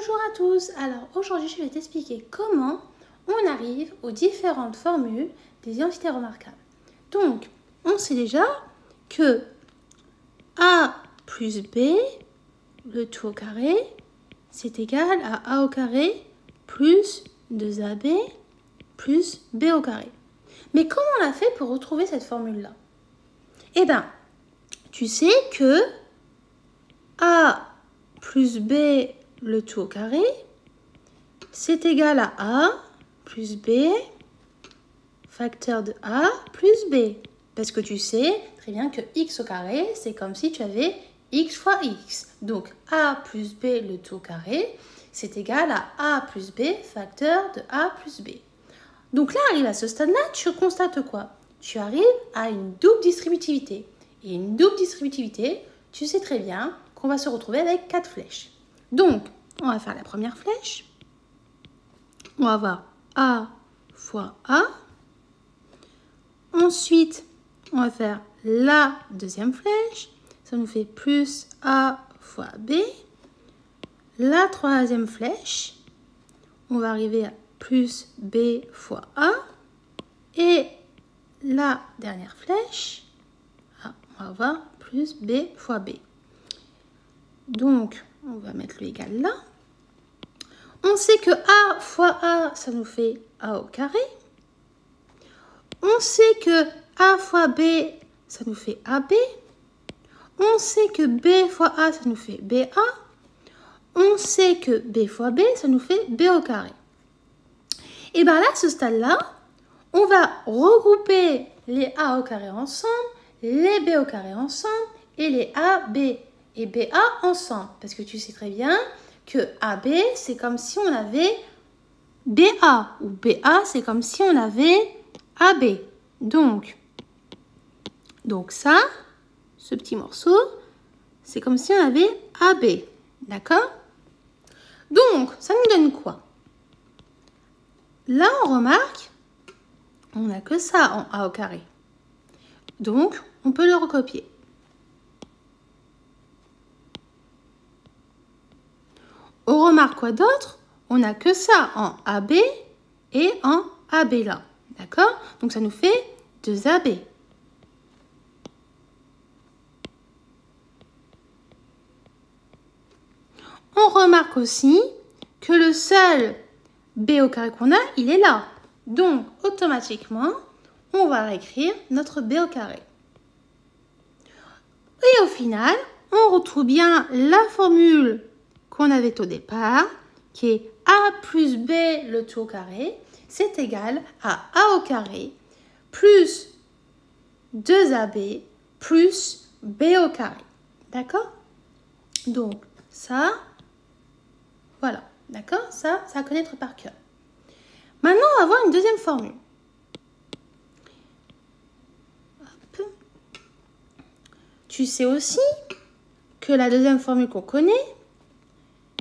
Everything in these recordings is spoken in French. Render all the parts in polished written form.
Bonjour à tous. Alors aujourd'hui je vais t'expliquer comment on arrive aux différentes formules des identités remarquables. Donc on sait déjà que A plus B, le tout au carré, c'est égal à A au carré plus 2AB plus B au carré. Mais comment on a fait pour retrouver cette formule-là? Eh bien, tu sais que A plus B, le tout au carré, c'est égal à A plus B, facteur de A plus B. Parce que tu sais très bien que x au carré, c'est comme si tu avais x fois x. Donc A plus B, le tout au carré, c'est égal à A plus B, facteur de A plus B. Donc là, arrivé à ce stade-là, tu constates quoi? Tu arrives à une double distributivité. Et une double distributivité, tu sais très bien qu'on va se retrouver avec 4 flèches. Donc, on va faire la première flèche. On va avoir A fois A. Ensuite, on va faire la deuxième flèche. Ça nous fait plus A fois B. La troisième flèche, on va arriver à plus B fois A. Et la dernière flèche, on va avoir plus B fois B. Donc, on va mettre le égal là. On sait que A fois A, ça nous fait A au carré. On sait que A fois B, ça nous fait AB. On sait que B fois A, ça nous fait BA. On sait que B fois B, ça nous fait B au carré. Et bien là, à ce stade-là, on va regrouper les A au carré ensemble, les B au carré ensemble et les AB et BA ensemble. Parce que tu sais très bien que AB, c'est comme si on avait BA. Ou BA, c'est comme si on avait AB. Donc ça, ce petit morceau, c'est comme si on avait AB. D'accord? Donc, ça nous donne quoi? Là, on remarque, on n'a que ça en A au carré. Donc, on peut le recopier. On remarque quoi d'autre? On n'a que ça en AB et en AB là. D'accord? Donc, ça nous fait 2AB. On remarque aussi que le seul B au carré qu'on a, il est là. Donc, automatiquement, on va réécrire notre B au carré. Et au final, on retrouve bien la formule qu'on avait au départ, qui est A plus B le tout au carré, c'est égal à A au carré plus 2AB plus B au carré. D'accord? Donc, ça, voilà. D'accord? Ça à connaître par cœur. Maintenant, on va voir une deuxième formule. Hop. Tu sais aussi que la deuxième formule qu'on connaît,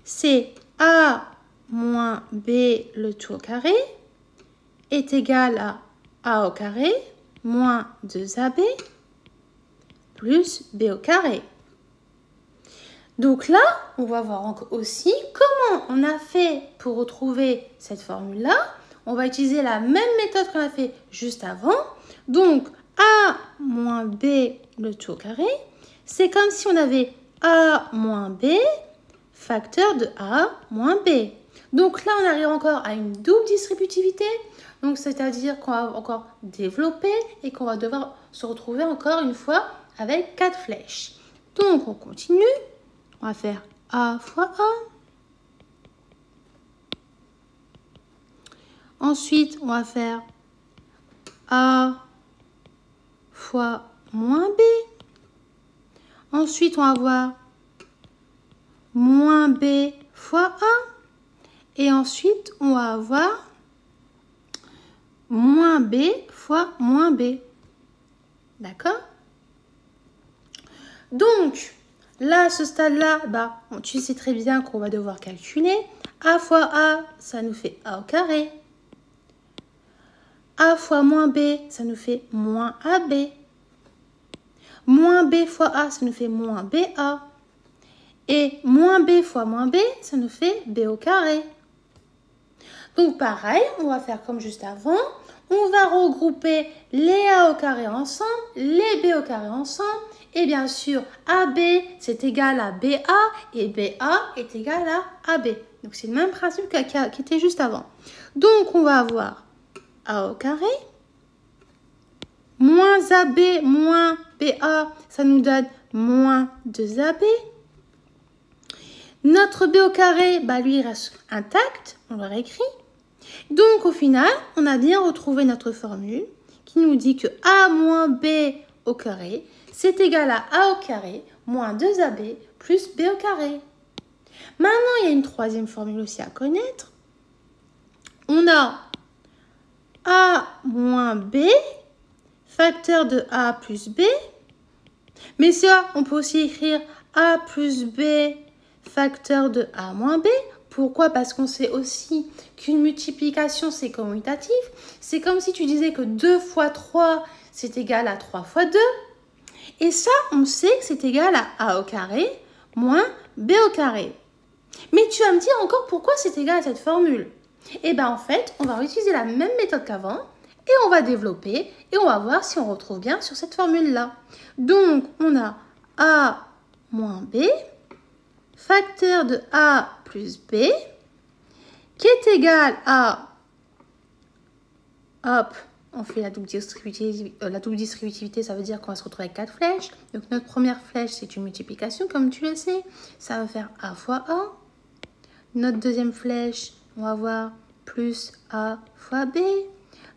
c'est A moins B le tout au carré est égal à A au carré moins 2AB plus B au carré. Donc là, on va voir aussi comment on a fait pour retrouver cette formule-là. On va utiliser la même méthode qu'on a fait juste avant. Donc, A moins B le tout au carré, c'est comme si on avait A moins B facteur de A moins B. Donc là, on arrive encore à une double distributivité. Donc, c'est-à-dire qu'on va encore développer et qu'on va devoir se retrouver encore une fois avec 4 flèches. Donc, on continue. On va faire A fois A. Ensuite, on va faire A fois moins B. Ensuite, on va avoir moins B fois A. Et ensuite, on va avoir moins B fois moins B. D'accord? Donc, là, à ce stade-là, tu sais très bien qu'on va devoir calculer. A fois A, ça nous fait A au carré. A fois moins B, ça nous fait moins AB. Moins B fois A, ça nous fait moins BA. Et moins b fois moins b, ça nous fait b au carré. Donc pareil, on va faire comme juste avant. On va regrouper les a au carré ensemble, les b au carré ensemble. Et bien sûr, AB, c'est égal à BA et BA est égal à AB. Donc c'est le même principe qui était juste avant. Donc on va avoir A au carré, moins AB moins BA, ça nous donne moins 2AB. Notre B au carré, bah lui, il reste intact, on le réécrit. Donc, au final, on a bien retrouvé notre formule qui nous dit que A moins B au carré, c'est égal à A au carré moins 2AB plus B au carré. Maintenant, il y a une troisième formule aussi à connaître. On a A moins B, facteur de A plus B. Mais ça, on peut aussi écrire A plus B, facteur de A moins B. Pourquoi? Parce qu'on sait aussi qu'une multiplication, c'est commutatif. C'est comme si tu disais que 2 fois 3, c'est égal à 3 fois 2. Et ça, on sait que c'est égal à A au carré moins B au carré. Mais tu vas me dire encore pourquoi c'est égal à cette formule. Eh bien, en fait, on va utiliser la même méthode qu'avant et on va développer et on va voir si on retrouve bien sur cette formule-là. Donc, on a A moins B, facteur de A plus B, qui est égal à, hop, on fait la double distributivité, ça veut dire qu'on va se retrouver avec 4 flèches. Donc notre première flèche, c'est une multiplication, comme tu le sais. Ça va faire A fois A. Notre deuxième flèche, on va avoir plus A fois B.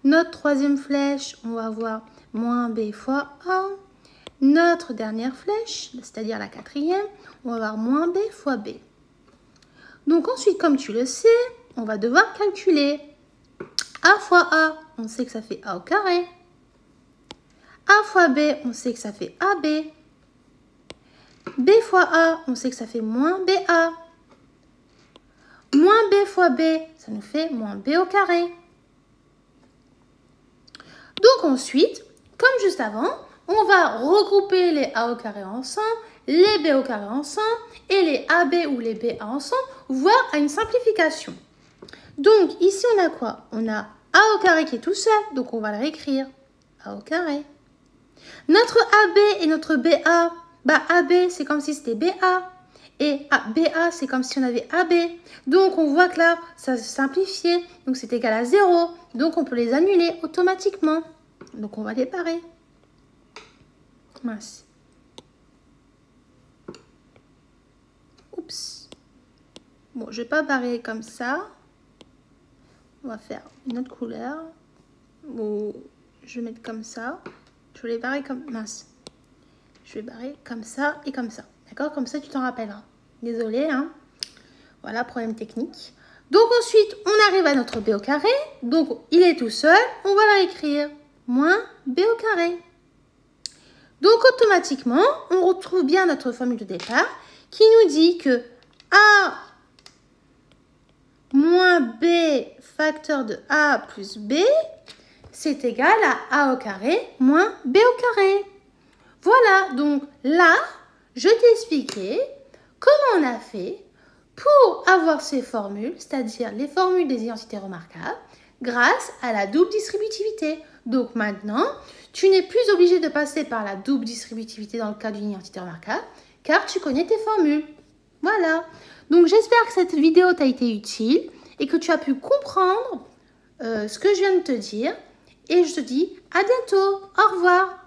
Notre troisième flèche, on va avoir moins B fois A. Notre dernière flèche, c'est-à-dire la quatrième, on va avoir moins B fois B. Donc ensuite, comme tu le sais, on va devoir calculer. A fois A, on sait que ça fait A au carré. A fois B, on sait que ça fait AB. B fois A, on sait que ça fait moins BA. Moins B fois B, ça nous fait moins B au carré. Donc ensuite, comme juste avant, on va regrouper les A au carré ensemble, les B au carré ensemble et les AB ou les BA ensemble, voire à une simplification. Donc ici, on a quoi? On a A au carré qui est tout seul, donc on va le réécrire. A au carré. Notre AB et notre BA, bah AB, c'est comme si c'était BA. Et BA, c'est comme si on avait AB. Donc, on voit que là, ça se simplifiait. Donc, c'est égal à 0. Donc, on peut les annuler automatiquement. Donc, on va les barrer. Mince. Oups. Bon, je ne vais pas barrer comme ça. On va faire une autre couleur. Bon, je vais mettre comme ça. Je vais les barrer comme... Mince. Je vais barrer comme ça et comme ça. D'accord? Comme ça, tu t'en rappelleras. Désolée, hein. Voilà, problème technique. Donc, ensuite, on arrive à notre B au carré. Donc, il est tout seul. On va l'écrire. Moins B au carré. Donc, automatiquement, on retrouve bien notre formule de départ qui nous dit que A moins B facteur de A plus B, c'est égal à A au carré moins B au carré. Voilà, donc là, je t'ai expliqué comment on a fait pour avoir ces formules, c'est-à-dire les formules des identités remarquables, grâce à la double distributivité. Donc maintenant, tu n'es plus obligé de passer par la double distributivité dans le cas d'une identité remarquable, car tu connais tes formules. Voilà. Donc j'espère que cette vidéo t'a été utile et que tu as pu comprendre ce que je viens de te dire. Et je te dis à bientôt. Au revoir.